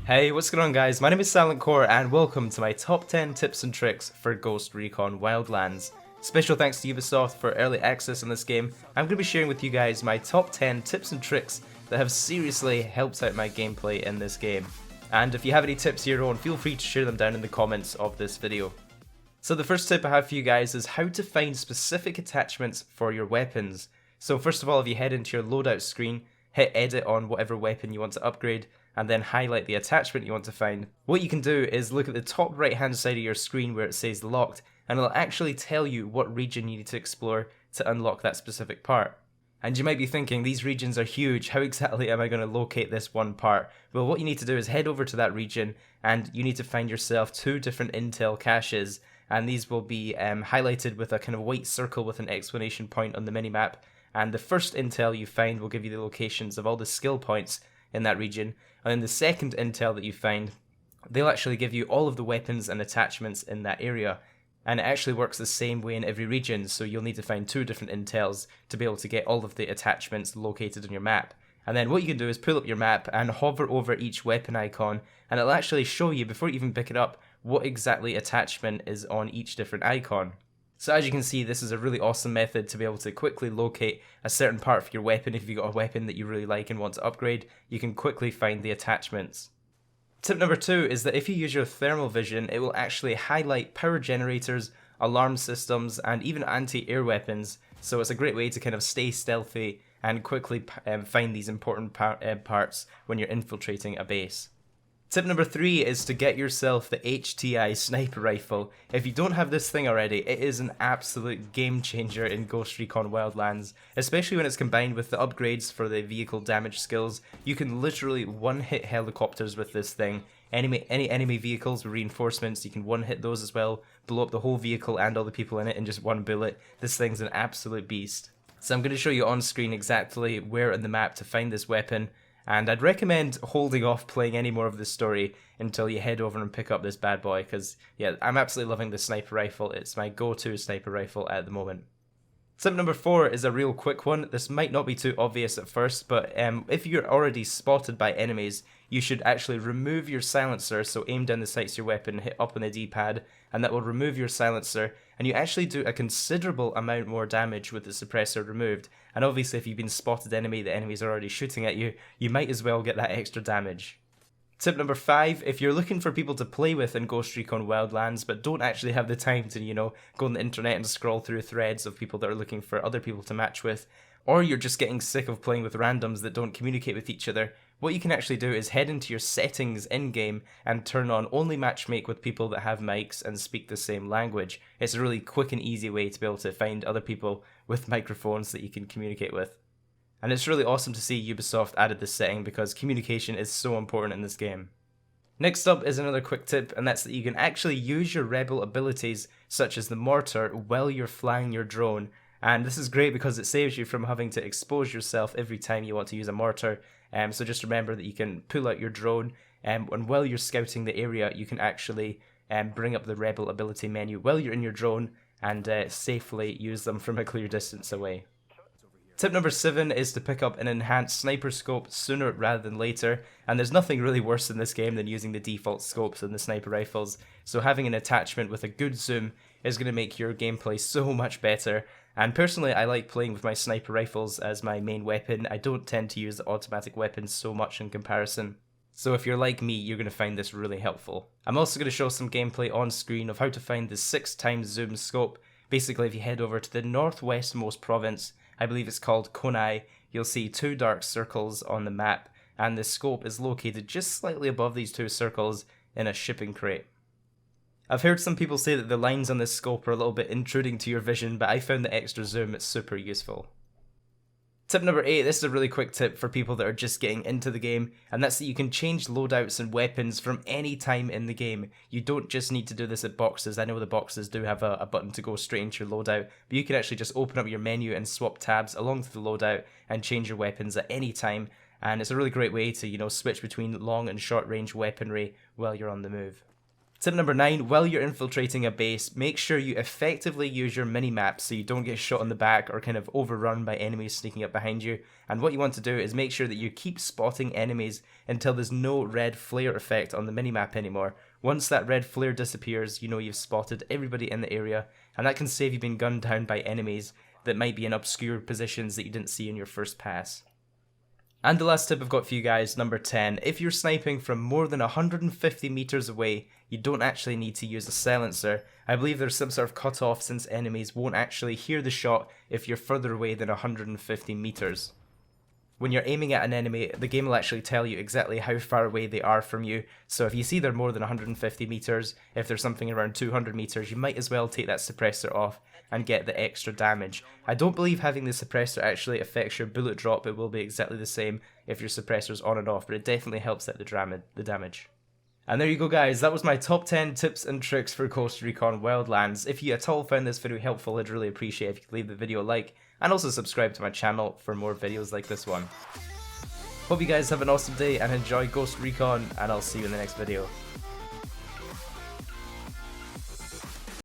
Hey, what's going on guys? My name is Silent Core and welcome to my top 10 tips and tricks for Ghost Recon Wildlands. Special thanks to Ubisoft for early access on this game. I'm going to be sharing with you guys my top 10 tips and tricks that have seriously helped out my gameplay in this game. And if you have any tips of your own, feel free to share them down in the comments of this video. So the first tip I have for you guys is how to find specific attachments for your weapons. So first of all, if you head into your loadout screen, hit edit on whatever weapon you want to upgrade, and then highlight the attachment you want to find. What you can do is look at the top right hand side of your screen where it says locked, and it'll actually tell you what region you need to explore to unlock that specific part. And you might be thinking, these regions are huge, how exactly am I going to locate this one part? Well, what you need to do is head over to that region, and you need to find yourself 2 different intel caches, and these will be highlighted with a kind of white circle with an exclamation point on the minimap, and the first intel you find will give you the locations of all the skill points in that region, and then the second intel that you find, they'll actually give you all of the weapons and attachments in that area. And it actually works the same way in every region, so you'll need to find 2 different intels to be able to get all of the attachments located on your map. And then what you can do is pull up your map and hover over each weapon icon, and it'll actually show you, before you even pick it up, what exactly attachment is on each different icon. So as you can see, this is a really awesome method to be able to quickly locate a certain part for your weapon. If you've got a weapon that you really like and want to upgrade, you can quickly find the attachments. Tip number 2 is that if you use your thermal vision, it will actually highlight power generators, alarm systems, and even anti-air weapons. So it's a great way to kind of stay stealthy and quickly find these important parts when you're infiltrating a base. Tip number 3 is to get yourself the HTI sniper rifle. If you don't have this thing already, it is an absolute game changer in Ghost Recon Wildlands, especially when it's combined with the upgrades for the vehicle damage skills. You can literally one-hit helicopters with this thing. Any enemy vehicles with reinforcements, you can one-hit those as well, blow up the whole vehicle and all the people in it in just one bullet. This thing's an absolute beast. So I'm going to show you on screen exactly where on the map to find this weapon. And I'd recommend holding off playing any more of this story until you head over and pick up this bad boy, because yeah, I'm absolutely loving the sniper rifle. It's my go-to sniper rifle at the moment. Tip number 4 is a real quick one. This might not be too obvious at first, but if you're already spotted by enemies, you should actually remove your silencer. So aim down the sights of your weapon, hit up on the D-pad, and that will remove your silencer, and you actually do a considerable amount more damage with the suppressor removed. And obviously if you've been spotted enemy, the enemies are already shooting at you, you might as well get that extra damage. Tip number 5, if you're looking for people to play with in Ghost Recon Wildlands but don't actually have the time to, go on the internet and scroll through threads of people that are looking for other people to match with, or you're just getting sick of playing with randoms that don't communicate with each other, what you can actually do is head into your settings in-game and turn on only matchmake with people that have mics and speak the same language. It's a really quick and easy way to be able to find other people with microphones that you can communicate with. And it's really awesome to see Ubisoft added this setting because communication is so important in this game. Next up is another quick tip, and that's that you can actually use your rebel abilities such as the mortar while you're flying your drone. And this is great because it saves you from having to expose yourself every time you want to use a mortar. So just remember that you can pull out your drone, and while you're scouting the area, you can actually bring up the rebel ability menu while you're in your drone and safely use them from a clear distance away. Tip number 7 is to pick up an enhanced sniper scope sooner rather than later, and there's nothing really worse in this game than using the default scopes in the sniper rifles, so having an attachment with a good zoom is going to make your gameplay so much better. And personally, I like playing with my sniper rifles as my main weapon. I don't tend to use the automatic weapons so much in comparison. So if you're like me, you're going to find this really helpful. I'm also going to show some gameplay on screen of how to find the 6x zoom scope. Basically, if you head over to the northwestmost province, I believe it's called Konai, you'll see 2 dark circles on the map, and the scope is located just slightly above these 2 circles in a shipping crate. I've heard some people say that the lines on this scope are a little bit intruding to your vision, but I found the extra zoom super useful. Tip number 8, this is a really quick tip for people that are just getting into the game, and that's that you can change loadouts and weapons from any time in the game. You don't just need to do this at boxes. I know the boxes do have a button to go straight into your loadout, but you can actually just open up your menu and swap tabs along to the loadout and change your weapons at any time, and it's a really great way to, switch between long and short range weaponry while you're on the move. Tip number 9, while you're infiltrating a base, make sure you effectively use your mini-map so you don't get shot in the back or kind of overrun by enemies sneaking up behind you. And what you want to do is make sure that you keep spotting enemies until there's no red flare effect on the mini-map anymore. Once that red flare disappears, you know you've spotted everybody in the area, and that can save you being gunned down by enemies that might be in obscure positions that you didn't see in your first pass. And the last tip I've got for you guys, number 10, if you're sniping from more than 150 meters away, you don't actually need to use a silencer. I believe there's some sort of cutoff since enemies won't actually hear the shot if you're further away than 150 meters. When you're aiming at an enemy, the game will actually tell you exactly how far away they are from you. So if you see they're more than 150 meters, if there's something around 200 meters, you might as well take that suppressor off and get the extra damage. I don't believe having the suppressor actually affects your bullet drop. It will be exactly the same if your suppressor's on and off, but it definitely helps out the damage. And there you go guys, that was my top 10 tips and tricks for Ghost Recon Wildlands. If you at all found this video helpful, I'd really appreciate if you could leave the video a like, and also subscribe to my channel for more videos like this one. Hope you guys have an awesome day and enjoy Ghost Recon, and I'll see you in the next video.